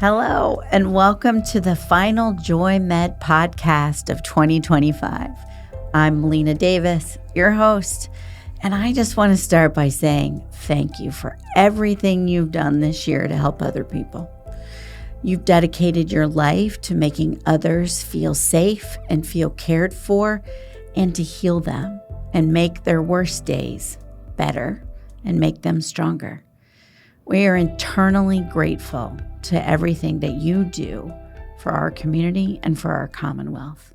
Hello, and welcome to the final JoyMed podcast of 2025. I'm Melina Davis, your host, and I just want to start by saying thank you for everything you've done this year to help other people. You've dedicated your life to making others feel safe and feel cared for, and to heal them and make their worst days better and make them stronger. We are eternally grateful to everything that you do for our community and for our Commonwealth.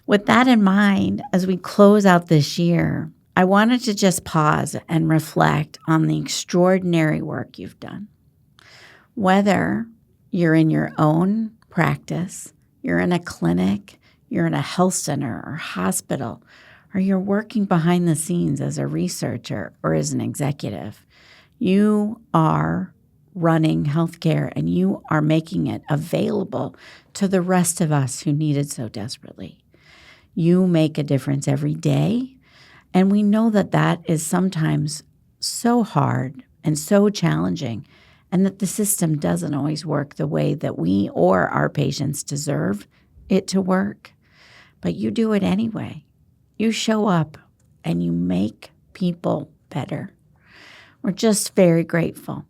With that in mind, as we close out this year, I wanted to just pause and reflect on the extraordinary work you've done. Whether you're in your own practice, you're in a clinic, you're in a health center or hospital, or you're working behind the scenes as a researcher or as an executive, you are running healthcare and you are making it available to the rest of us who need it so desperately. You make a difference every day, and we know that that is sometimes so hard and so challenging, and that the system doesn't always work the way that we or our patients deserve it to work. But you do it anyway. You show up and you make people better. We're just very grateful,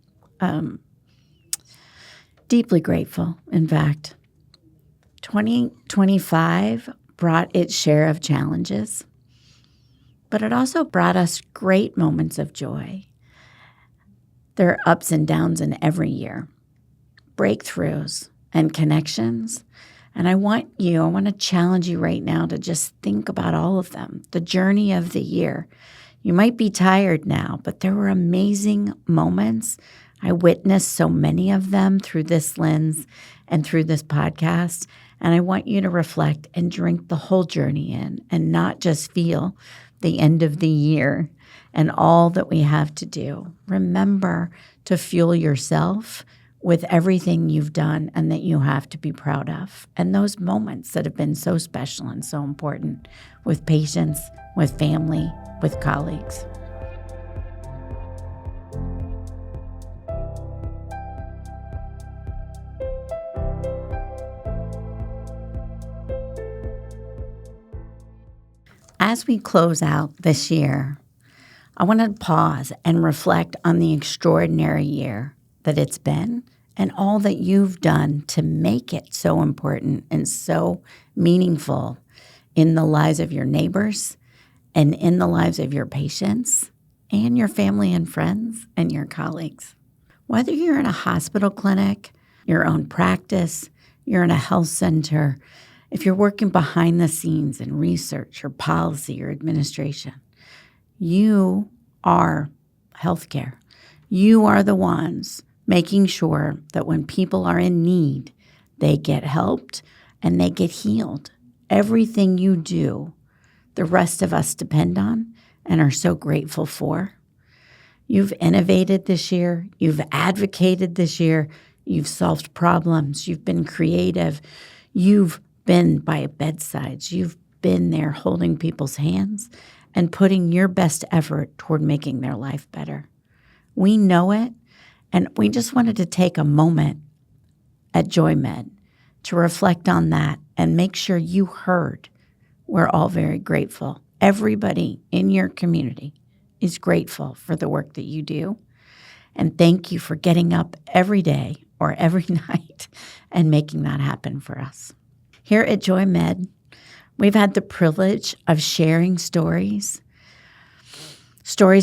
deeply grateful, in fact. 2025 brought its share of challenges, but it also brought us great moments of joy. There are ups and downs in every year, breakthroughs and connections. And I want to challenge you right now to just think about all of them, the journey of the year. You might be tired now, but there were amazing moments. I witnessed so many of them through this lens and through this podcast. And I want you to reflect and drink the whole journey in and not just feel the end of the year and all that we have to do. Remember to fuel yourself with everything you've done and that you have to be proud of. And those moments that have been so special and so important with patients, with family, with colleagues. As we close out this year, I want to pause and reflect on the extraordinary year that it's been and all that you've done to make it so important and so meaningful in the lives of your neighbors and in the lives of your patients and your family and friends and your colleagues. Whether you're in a hospital clinic, your own practice, you're in a health center, if you're working behind the scenes in research or policy or administration, you are healthcare. You are the ones making sure that when people are in need, they get helped and they get healed. Everything you do, the rest of us depend on and are so grateful for. You've innovated this year. You've advocated this year. You've solved problems. You've been creative. You've been by bedsides. You've been there holding people's hands and putting your best effort toward making their life better. We know it, and we just wanted to take a moment at JoyMed to reflect on that and make sure you heard. We're all very grateful. Everybody in your community is grateful for the work that you do. And thank you for getting up every day or every night and making that happen for us. Here at JoyMed, we've had the privilege of sharing stories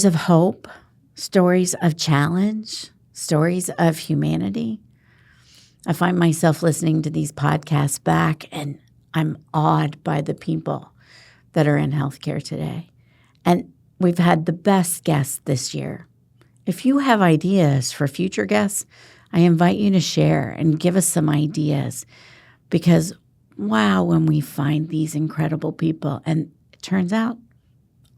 of hope, stories of challenge, stories of humanity. I find myself listening to these podcasts back, and I'm awed by the people that are in healthcare today. And we've had the best guests this year. If you have ideas for future guests, I invite you to share and give us some ideas, because wow, when we find these incredible people, and it turns out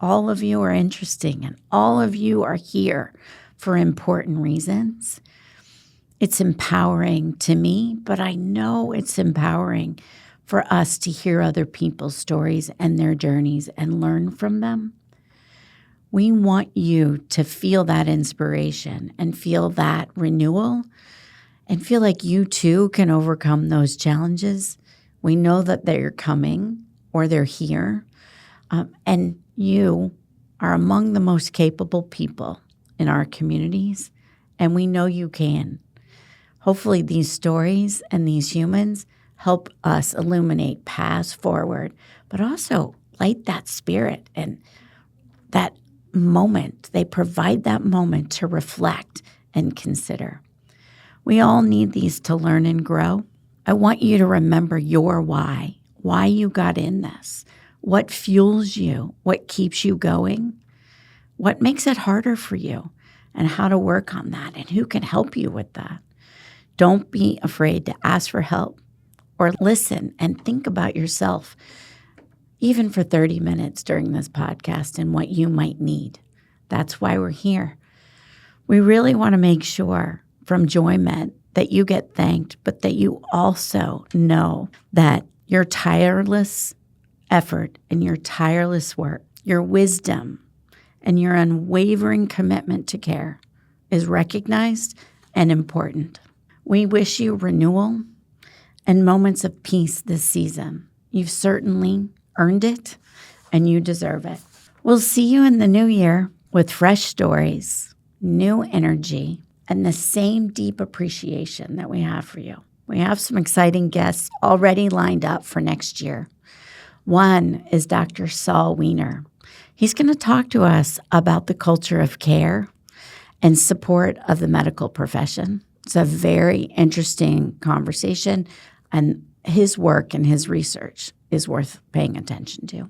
all of you are interesting and all of you are here for important reasons. It's empowering to me, but I know it's empowering for us to hear other people's stories and their journeys and learn from them. We want you to feel that inspiration and feel that renewal and feel like you too can overcome those challenges. We know that they're coming or they're here. And you are among the most capable people in our communities, and we know you can. Hopefully these stories and these humans help us illuminate paths forward, but also light that spirit and that moment. They provide that moment to reflect and consider. We all need these to learn and grow. I want you to remember your why you got in this, what fuels you, what keeps you going, what makes it harder for you, and how to work on that, and who can help you with that. Don't be afraid to ask for help or listen and think about yourself, even for 30 minutes during this podcast and what you might need. That's why we're here. We really want to make sure from JoyMed that you get thanked, but that you also know that your tireless effort and your tireless work, your wisdom, and your unwavering commitment to care is recognized and important. We wish you renewal and moments of peace this season. You've certainly earned it, and you deserve it. We'll see you in the new year with fresh stories, new energy, and the same deep appreciation that we have for you. We have some exciting guests already lined up for next year. One is Dr. Saul Weiner. He's going to talk to us about the culture of care and support of the medical profession. It's a very interesting conversation, and his work and his research is worth paying attention to.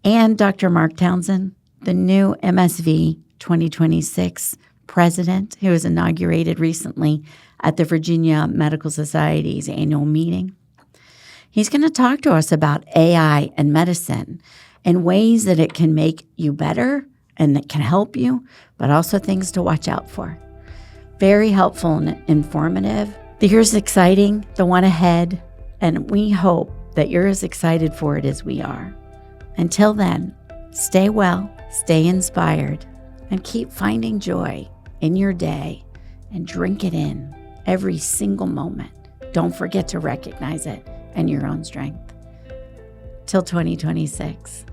And Dr. Mark Townsend, the new MSV 2026 president, who was inaugurated recently at the Virginia Medical Society's annual meeting. He's going to talk to us about AI and medicine and ways that it can make you better and that can help you, but also things to watch out for. Very helpful and informative. The year's exciting, the one ahead, and we hope that you're as excited for it as we are. Until then, stay well, stay inspired, and keep finding joy in your day and drink it in every single moment. Don't forget to recognize it and your own strength. Till 2026.